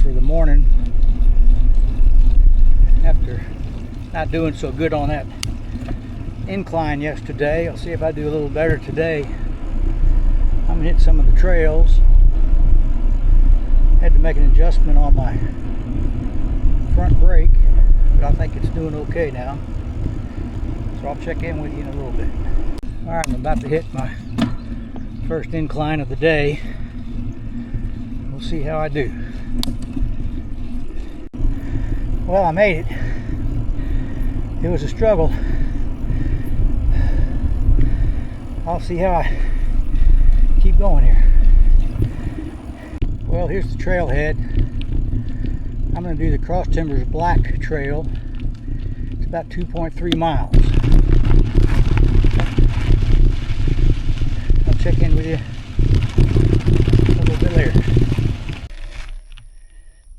for the morning after not doing so good on that incline yesterday. I'll see if I do a little better today. I'm gonna hit some of the trails. Had to make an adjustment on my front brake, but I think it's doing okay now. So I'll check in with you in a little bit. All right, I'm about to hit my first incline of the day. We'll see how I do. Well, I made it. It was a struggle. I'll see how I keep going here. Well, here's the trailhead. I'm going to do the Cross Timbers Black Trail. It's about 2.3 miles. I'll check in with you a little bit later.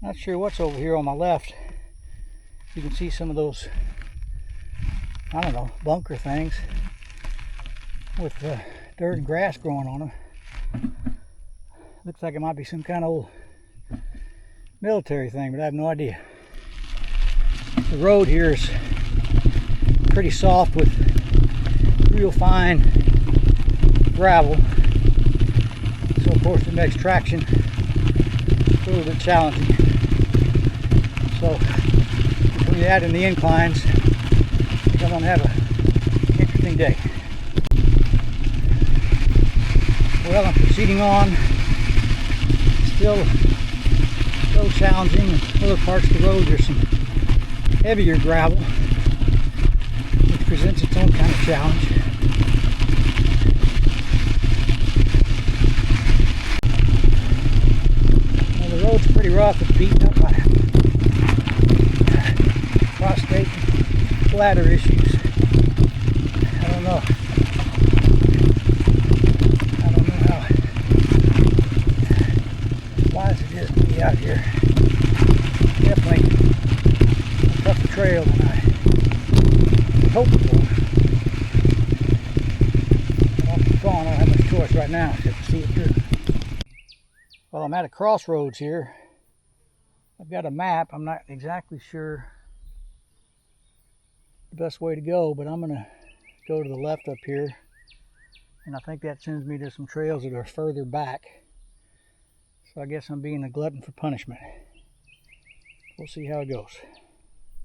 Not sure what's over here on my left. You can see some of those, I don't know, bunker things with dirt and grass growing on them. Looks like it might be some kind of old military thing, but I have no idea. The road here is pretty soft with real fine gravel, so of course it makes traction a little bit challenging. So between that and the inclines, I think I'm going to have an interesting day. Well, I'm proceeding on. Still so challenging. In other parts of the road there's some heavier gravel, which presents its own kind of challenge. Well, the road's pretty rough. It's beaten up by prostate and bladder issues. I don't know how wise it is to be out here. Definitely a tougher trail than I hoped for. I'll keep going. I don't have much choice right now except to see it through. Well, I'm at a crossroads here. I've got a map. I'm not exactly sure the best way to go, but I'm going to go to the left up here, and I think that sends me to some trails that are further back. So I guess I'm being a glutton for punishment. We'll see how it goes.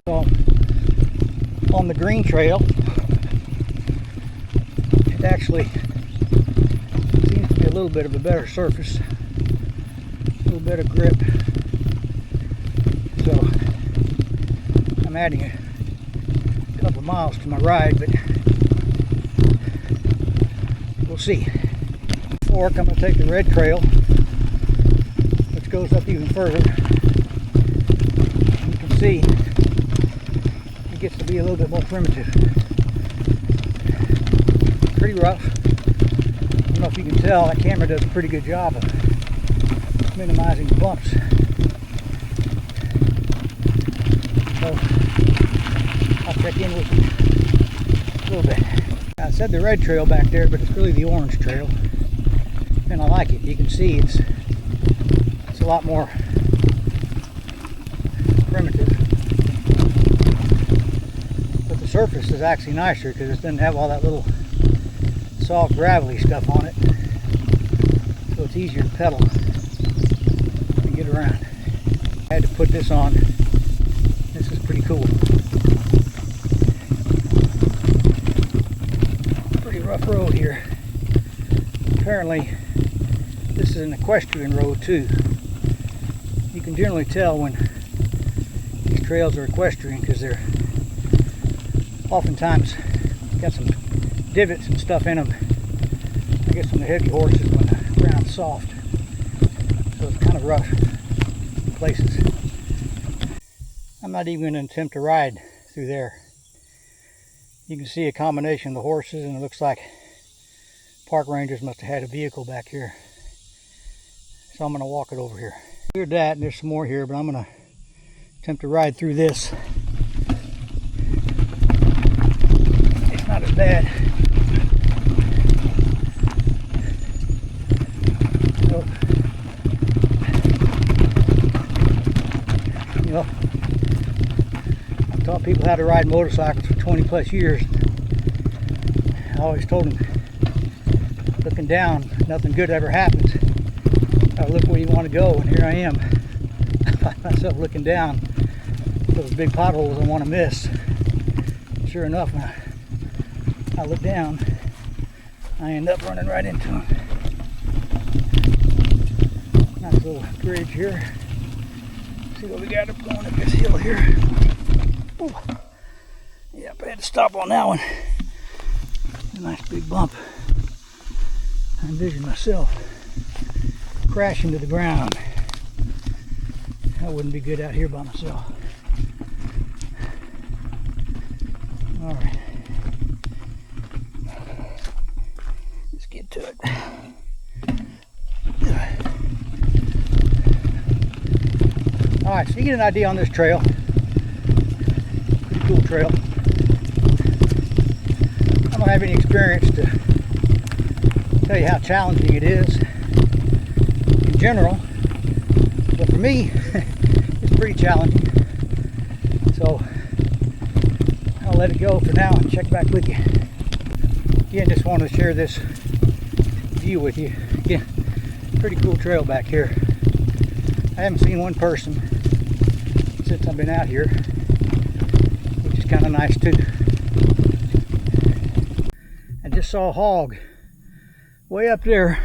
So on the green trail, it actually seems to be a little bit of a better surface, a little bit of grip. So I'm adding a couple of miles to my ride, but we'll see. Fork, I'm going to take the red trail, which goes up even further. You can see it gets to be a little bit more primitive. Pretty rough. I don't know if you can tell, that camera does a pretty good job of minimizing the bumps. So I'll check in with you a little bit. I said the red trail back there, but it's really the orange trail, and I like it. You can see it's a lot more primitive, but the surface is actually nicer because it doesn't have all that little soft gravelly stuff on it, so it's easier to pedal and get around. I had to put this on. This is pretty cool. Pretty rough road here. Apparently this is an equestrian road too. You can generally tell when these trails are equestrian because they're oftentimes got some divots and stuff in them. I guess on the heavy horses when the ground's soft. So it's kind of rough in places. I'm not even going to attempt to ride through there. You can see a combination of the horses, and it looks like park rangers must have had a vehicle back here. So I'm going to walk it over here. Cleared that, and there's some more here, but I'm going to attempt to ride through this. It's not as bad. So, people how to ride motorcycles for 20 plus years. I always told them, looking down, nothing good ever happens. I look where you want to go, and here I am. I find myself looking down those big potholes I want to miss. Sure enough, when I look down, I end up running right into them. Nice little bridge here. See what we got up going up this hill here. Ooh. Yep, I had to stop on that one. A nice big bump. I envision myself crashing to the ground. That wouldn't be good out here by myself. All right. Let's get to it. All right, so you get an idea on this trail. Pretty cool trail. I don't have any experience to tell you how challenging it is in general, but for me, it's pretty challenging. So I'll let it go for now and check back with you. Again, just wanted to share this view with you. Again, pretty cool trail back here. I haven't seen one person since I've been out here, which is kind of nice too. I just saw a hog way up there.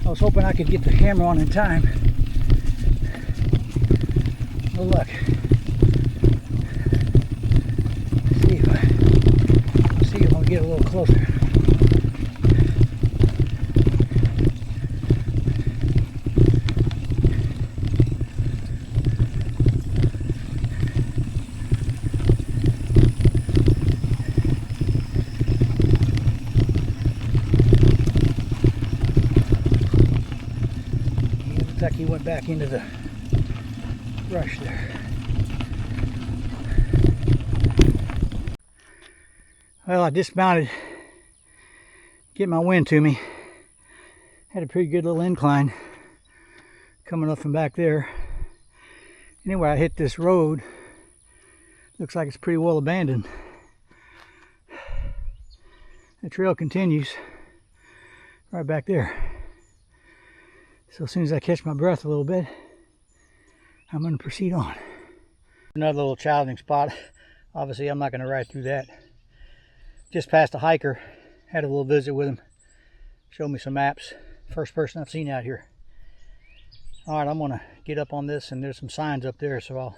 I was hoping I could get the camera on in time. No luck. See if I'll get a little closer. Like he went back into the brush there. Well, I dismounted, get my wind to me. Had a pretty good little incline coming up from back there. Anyway, I hit this road. Looks like it's pretty well abandoned. The trail continues right back there. So as soon as I catch my breath a little bit, I'm going to proceed on. Another little challenging spot. Obviously, I'm not going to ride through that. Just passed a hiker, had a little visit with him, showed me some maps. First person I've seen out here. All right, I'm going to get up on this, and there's some signs up there, so I'll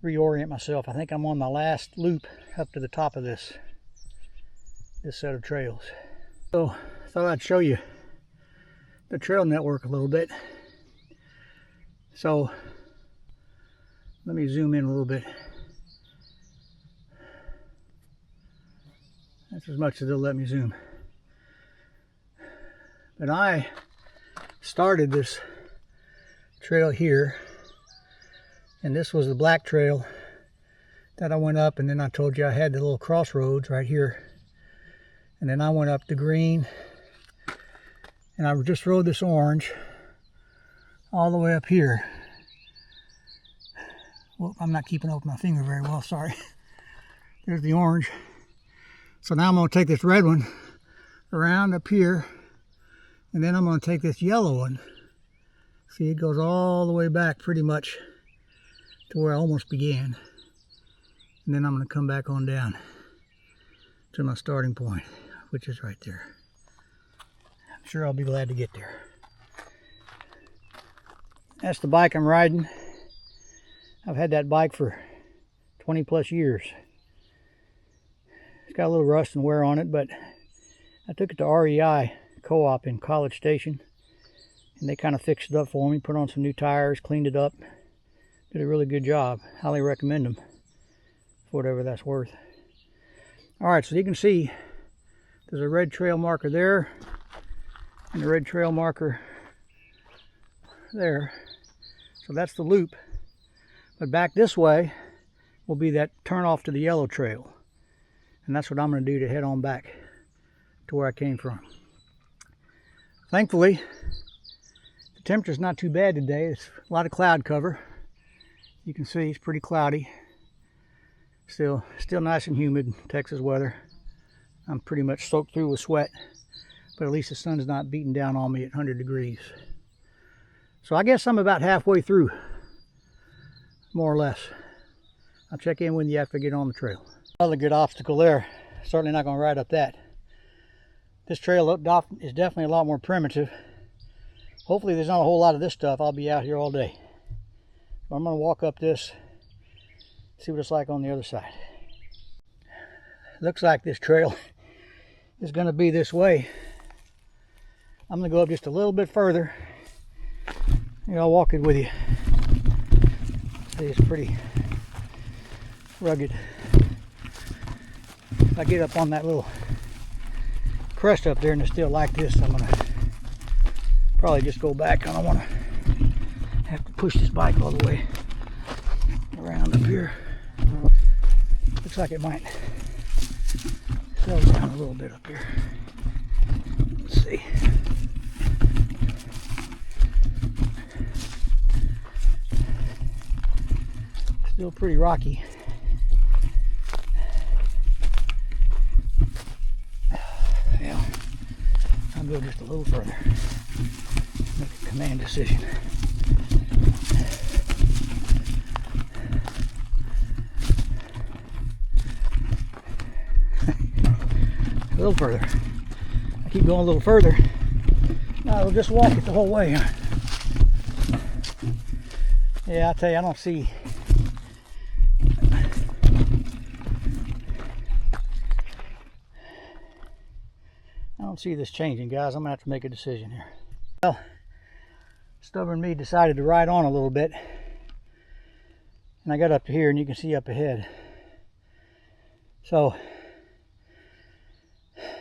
reorient myself. I think I'm on my last loop up to the top of this set of trails. So I thought I'd show you the trail network a little bit. So let me zoom in a little bit. That's as much as they'll let me zoom. But I started this trail here, and this was the black trail that I went up, and then I told you I had the little crossroads right here, and then I went up the green, and I just rode this orange all the way up here. Well, I'm not keeping up with my finger very well, sorry. There's the orange. So now I'm going to take this red one around up here, and then I'm going to take this yellow one. See, it goes all the way back pretty much to where I almost began. And then I'm going to come back on down to my starting point, which is right there. I'm sure I'll be glad to get there. That's the bike I'm riding. I've had that bike for 20 plus years. It's got a little rust and wear on it, but I took it to REI Co-op in College Station, and they kind of fixed it up for me, put on some new tires, cleaned it up. Did a really good job. Highly recommend them for whatever that's worth. Alright, so you can see there's a red trail marker there and a red trail marker there. So that's the loop. But back this way will be that turn off to the yellow trail. And that's what I'm going to do to head on back to where I came from. Thankfully, the temperature's not too bad today. It's a lot of cloud cover. You can see it's pretty cloudy. Still nice and humid, Texas weather. I'm pretty much soaked through with sweat, but at least the sun's not beating down on me at 100 degrees. So I guess I'm about halfway through, more or less. I'll check in with you after I get on the trail. Another good obstacle there. Certainly not going to ride up that. This trail is definitely a lot more primitive. Hopefully there's not a whole lot of this stuff. I'll be out here all day. But I'm going to walk up this, see what it's like on the other side. Looks like this trail is going to be this way. I'm going to go up just a little bit further. Here, I'll walk it with you. See, it's pretty rugged. If I get up on that little crest up there and it's still like this, I'm going to probably just go back. I don't want to have to push this bike all the way around up here. Looks like it might slow down a little bit up here. Let's see. Still pretty rocky. Yeah, I'll go just a little further. Make a command decision. A little further. I keep going a little further. I'll just walk it the whole way. Yeah, I'll tell you, I don't see. I don't see this changing, guys. I'm gonna have to make a decision here. Well, stubborn me decided to ride on a little bit, and I got up to here, and you can see up ahead. So,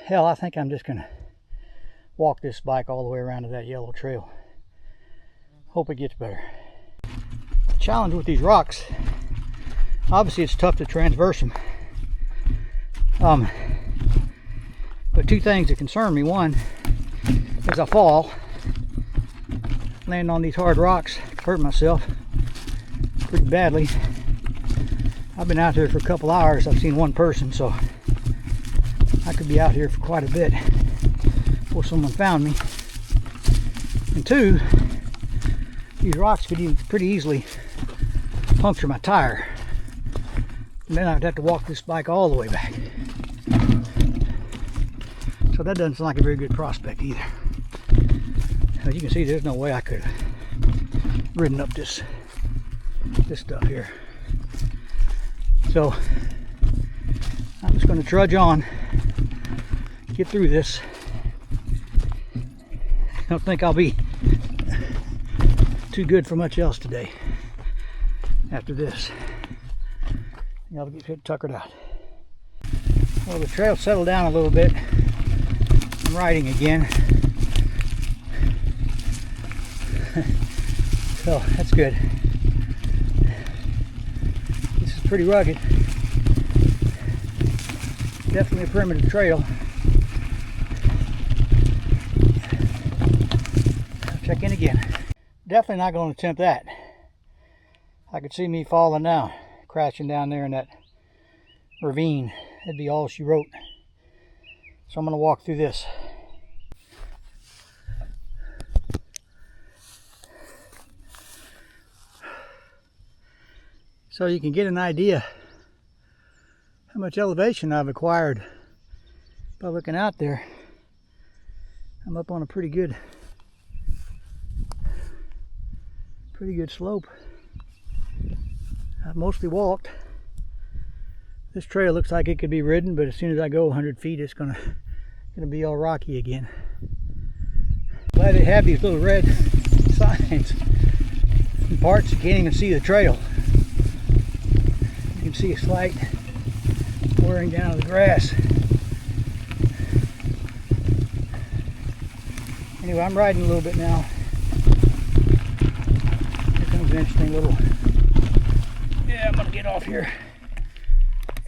hell, I think I'm just gonna walk this bike all the way around to that yellow trail. Hope it gets better. The challenge with these rocks, obviously it's tough to transverse them. But two things that concern me. One is I fall, land on these hard rocks, hurt myself pretty badly. I've been out here for a couple hours. I've seen one person, so I could be out here for quite a bit before someone found me. And two, these rocks could pretty easily puncture my tire. And then I'd have to walk this bike all the way back. So that doesn't sound like a very good prospect either. As you can see, there's no way I could have ridden up this stuff here. So I'm just going to trudge on, get through this. I don't think I'll be too good for much else today after this. I'll get tuckered out. Well, the trail settled down a little bit. I'm riding again. So that's good. This is pretty rugged. Definitely a primitive trail. I'll check in again. Definitely not going to attempt that. I could see me falling now, crashing down there in that ravine. That'd be all she wrote. So I'm going to walk through this. So you can get an idea how much elevation I've acquired by looking out there. I'm up on a pretty good slope. I've mostly walked. This trail looks like it could be ridden, but as soon as I go 100 feet, it's gonna be all rocky again. Glad they have these little red signs. In parts you can't even see the trail. You can see a slight wearing down of the grass. Anyway, I'm riding a little bit now. Here comes an interesting little. Yeah, I'm gonna get off here.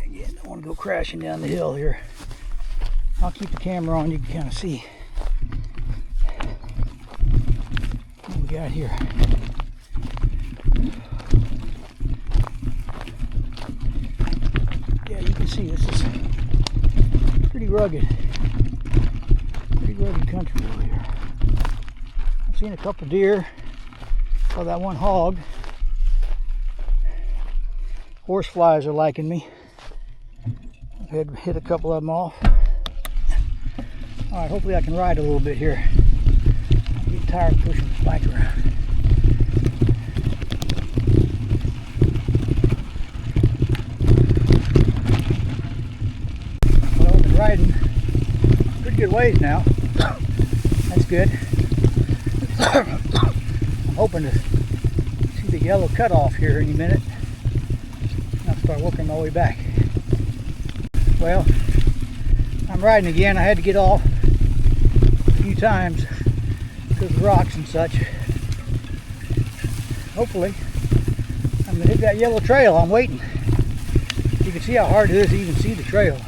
Again, don't want to go crashing down the hill here. I'll keep the camera on, you can kind of see what we got here. see, this is pretty rugged country over here. I've seen a couple deer. Saw that one hog. Horse flies are liking me. I've had hit a couple of them off. All right, hopefully I can ride a little bit here. I'm getting tired of pushing this bike around. Well, I've been riding pretty good ways now. That's good. I'm hoping to see the yellow cutoff here any minute. I'll start working my way back. Well, I'm riding again. I had to get off a few times because of rocks and such. Hopefully, I'm going to hit that yellow trail. I'm waiting. You can see how hard it is to even see the trail.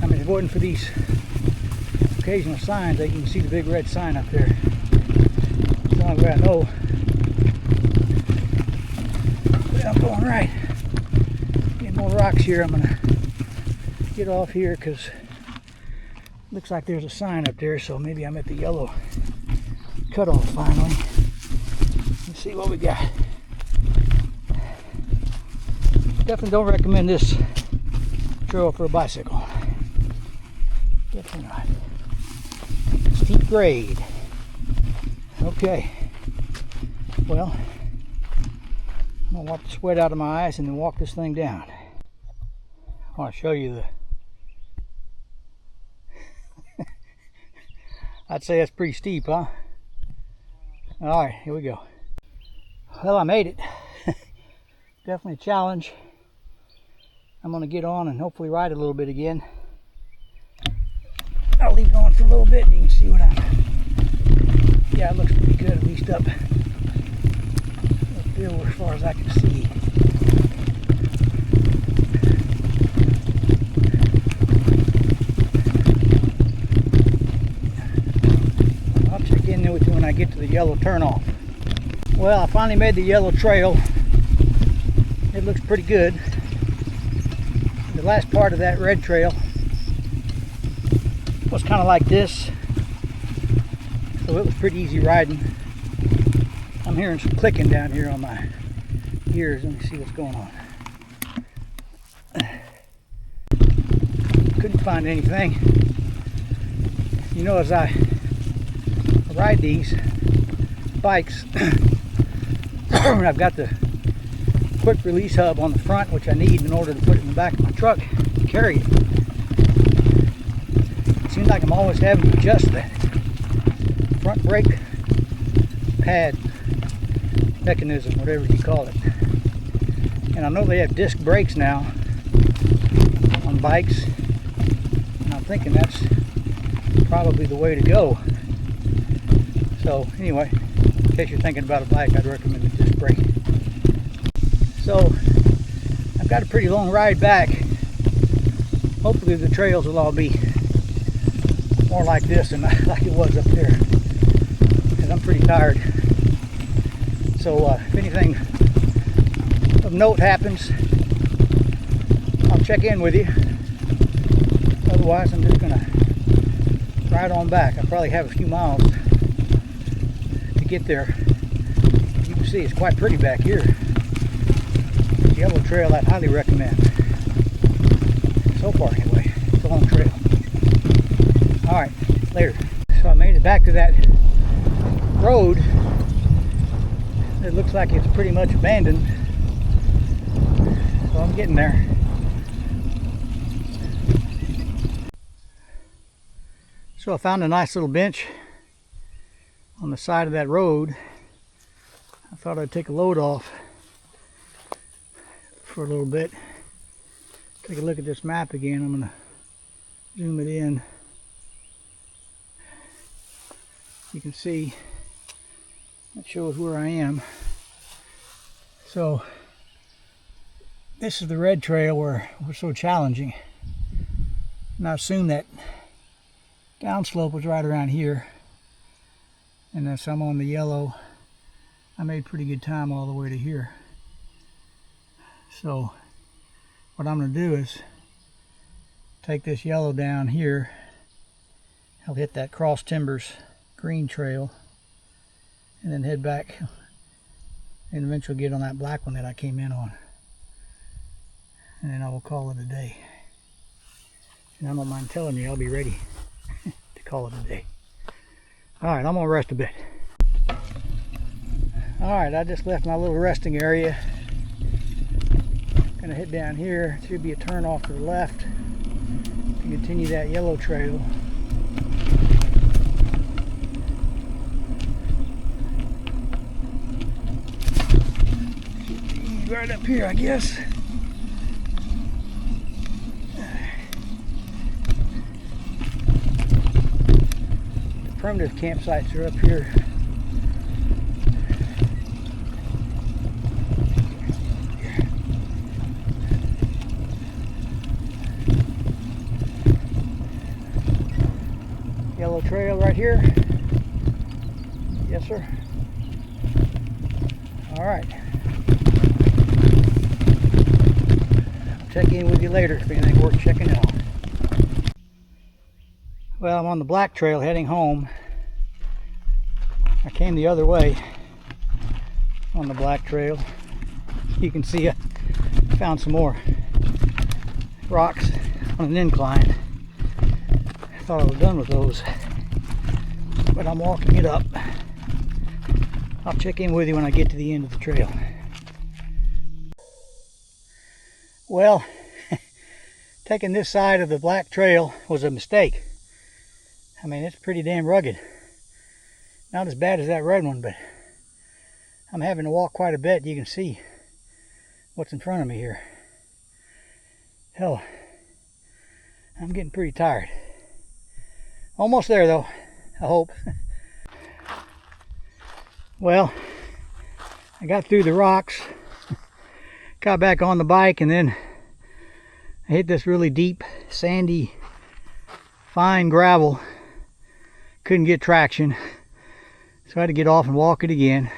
I'm avoiding for these occasional signs. You can see the big red sign up there. That's the only way I know that I'm going right. Getting more rocks here. I'm going to get off here because looks like there's a sign up there, so maybe I'm at the yellow cutoff finally. Let's see what we got. Definitely don't recommend this trail for a bicycle. Definitely not. Steep grade. Okay. Well, I'm gonna wipe the sweat out of my eyes and then walk this thing down. I want to show you the I'd say that's pretty steep, huh? Alright, here we go. Well, I made it. Definitely a challenge. I'm going to get on and hopefully ride a little bit again. I'll leave it on for a little bit and you can see what I'm... Yeah, it looks pretty good, at least up there as far as I can see. I'll check in with you when I get to the yellow turnoff. Well, I finally made the yellow trail. It looks pretty good. The last part of that red trail was kind of like this, so it was pretty easy riding. I'm hearing some clicking down here on my ears. Let me see what's going on. Couldn't find anything. You know, as I ride these bikes, I've got the quick release hub on the front, which I need in order to put it in the back of my truck and carry it. It seems like I'm always having to adjust that front brake pad mechanism, whatever you call it. And I know they have disc brakes now on bikes, and I'm thinking that's probably the way to go. So anyway, in case you're thinking about a bike, I'd recommend the disc brake. So I've got a pretty long ride back. Hopefully the trails will all be more like this than like it was up there, because I'm pretty tired. So if anything of note happens, I'll check in with you. Otherwise, I'm just gonna ride on back. I probably have a few miles to get there. You can see it's quite pretty back here. Yellow trail I'd highly recommend. So far anyway, it's a long trail. Alright, later. So I made it back to that road. It looks like it's pretty much abandoned. So I'm getting there. So I found a nice little bench on the side of that road. I thought I'd take a load off for a little bit. Take a look at this map again. I'm going to zoom it in. You can see it shows where I am. So this is the red trail where it was so challenging. And I assume that downslope was right around here. And as I'm on the yellow, I made pretty good time all the way to here. So what I'm going to do is take this yellow down here. I'll hit that Cross Timbers green trail and then head back and eventually get on that black one that I came in on. And then I will call it a day. And I don't mind telling you, I'll be ready to call it a day. Alright, I'm going to rest a bit. Alright, I just left my little resting area. Gonna hit down here. It should be a turn off to the left to continue that yellow trail. Should be right up here, I guess. The primitive campsites are up here. Yellow trail right here. Yes, sir. All right. I'll check in with you later if anything worth checking out. Well, I'm on the black trail heading home. I came the other way on the black trail. You can see I found some more rocks on an incline. I thought I was done with those, but I'm walking it up. I'll check in with you when I get to the end of the trail. Well, taking this side of the black trail was a mistake. I mean, it's pretty damn rugged. Not as bad as that red one, but I'm having to walk quite a bit. You can see what's in front of me here. Hell, I'm getting pretty tired. Almost there though, I hope. Well, I got through the rocks, got back on the bike, and then I hit this really deep, sandy, fine gravel. Couldn't get traction, so I had to get off and walk it again.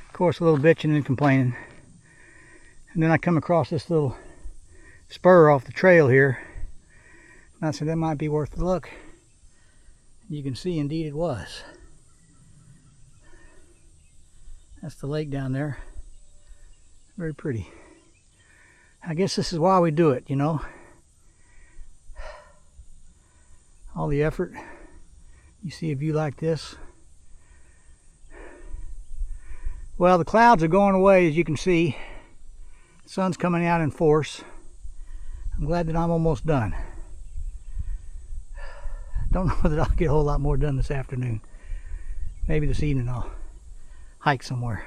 Of course, a little bitching and complaining. And then I come across this little spur off the trail here, and I said that might be worth a look. You can see indeed it was. That's the lake down there. Very pretty. I guess this is why we do it, you know. All the effort. You see a view like this. Well, the clouds are going away, as you can see. The sun's coming out in force. I'm glad that I'm almost done. Don't know that I'll get a whole lot more done this afternoon. Maybe this evening I'll hike somewhere.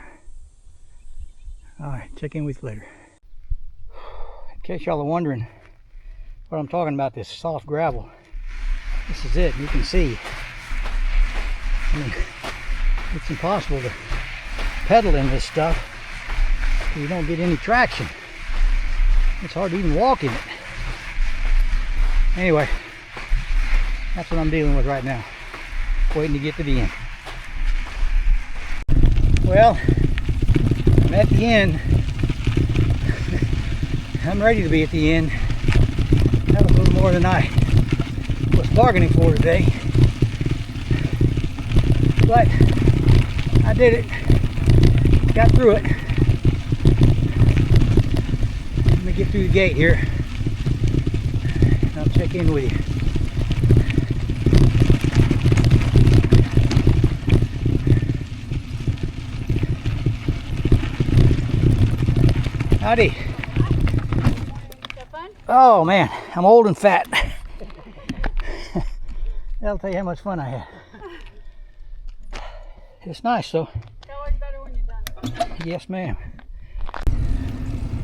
Alright, check in with you later. In case y'all are wondering what I'm talking about, this soft gravel. This is it, you can see. I mean, it's impossible to pedal in this stuff if you don't get any traction. It's hard to even walk in it. Anyway, that's what I'm dealing with right now. Waiting to get to the end. Well, I'm at the end. I'm ready to be at the end. That was a little more than I was bargaining for today. But I did it. Got through it. Let me get through the gate here. I'll check in with you. Howdy. Oh man, I'm old and fat. That'll tell you how much fun I had. It's nice though. It's always better when you're done. Yes ma'am.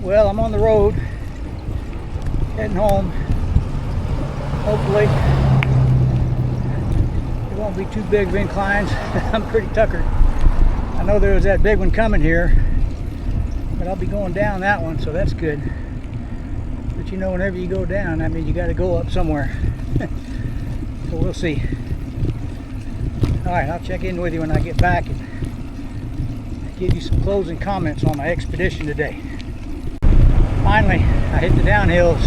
Well, I'm on the road, heading home. Hopefully it won't be too big of inclines. I'm pretty tuckered. I know there was that big one coming here, but I'll be going down that one, so that's good. But you know, whenever you go down, that means you got to go up somewhere. So we'll see. Alright, I'll check in with you when I get back and give you some closing comments on my expedition today. Finally, I hit the downhills.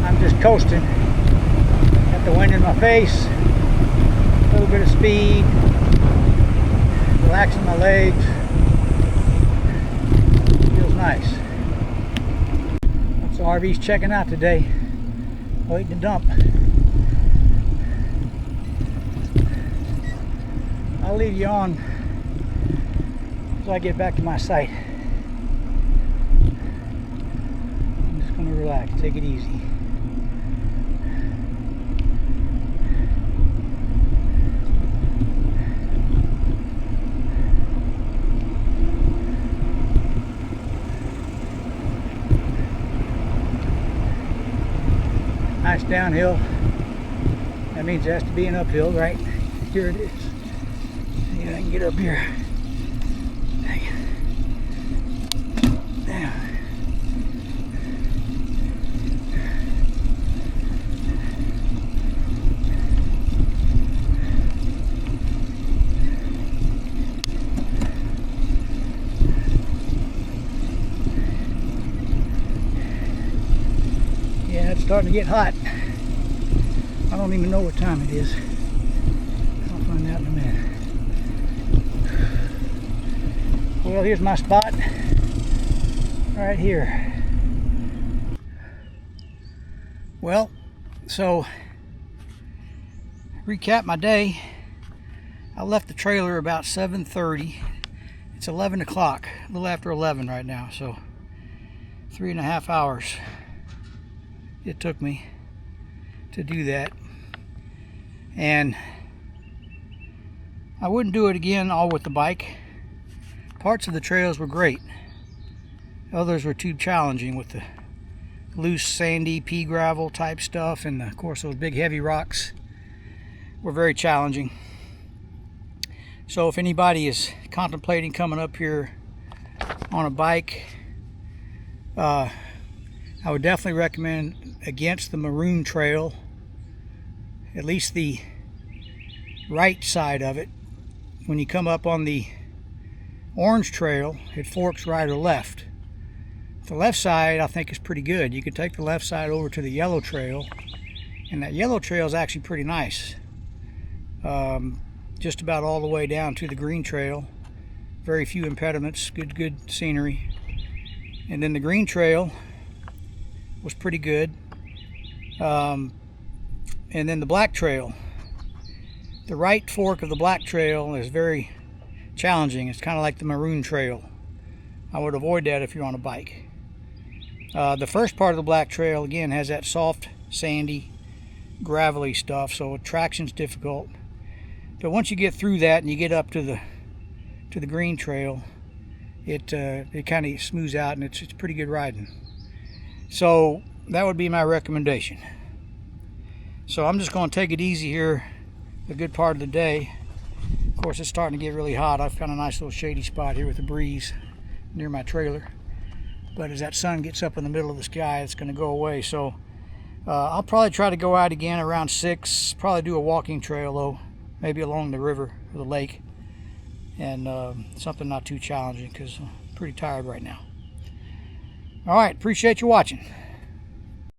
I'm just coasting. Got the wind in my face, a little bit of speed, relaxing my legs. Feels nice. So RV's checking out today, waiting to dump. I'll leave you on until I get back to my site. I'm just going to relax, take it easy. Nice downhill. That means it has to be an uphill, right? Here it is. See if I can get up here. Damn. Yeah, it's starting to get hot. I don't even know what time it is. I'll find out in a minute. Well, here's my spot. Right here. Well, so recap my day. I left the trailer about 7:30. It's 11 o'clock, a little after 11 right now, so 3.5 hours it took me to do that. And I wouldn't do it again all with the bike. Parts of the trails were great. Others were too challenging with the loose sandy pea gravel type stuff, and of course those big heavy rocks were very challenging. So if anybody is contemplating coming up here on a bike, I would definitely recommend against the Maroon Trail, at least the right side of it. When you come up on the Orange Trail, it forks right or left. The left side I think is pretty good. You could take the left side over to the Yellow Trail, and that Yellow Trail is actually pretty nice. Just about all the way down to the Green Trail. Very few impediments, good scenery. And then the Green Trail was pretty good. And then the Black Trail. The right fork of the Black Trail is very challenging. It's kind of like the Maroon Trail. I would avoid that if you're on a bike. The first part of the Black Trail, again, has that soft, sandy, gravelly stuff, so traction's difficult. But once you get through that and you get up to the Green Trail, it kind of smooths out, and it's pretty good riding. So that would be my recommendation. So I'm just going to take it easy here a good part of the day. Of course, it's starting to get really hot. I've found a nice little shady spot here with a breeze near my trailer. But as that sun gets up in the middle of the sky, it's going to go away. So I'll probably try to go out again around 6. Probably do a walking trail, though. Maybe along the river or the lake. And something not too challenging, because I'm pretty tired right now. All right, appreciate you watching.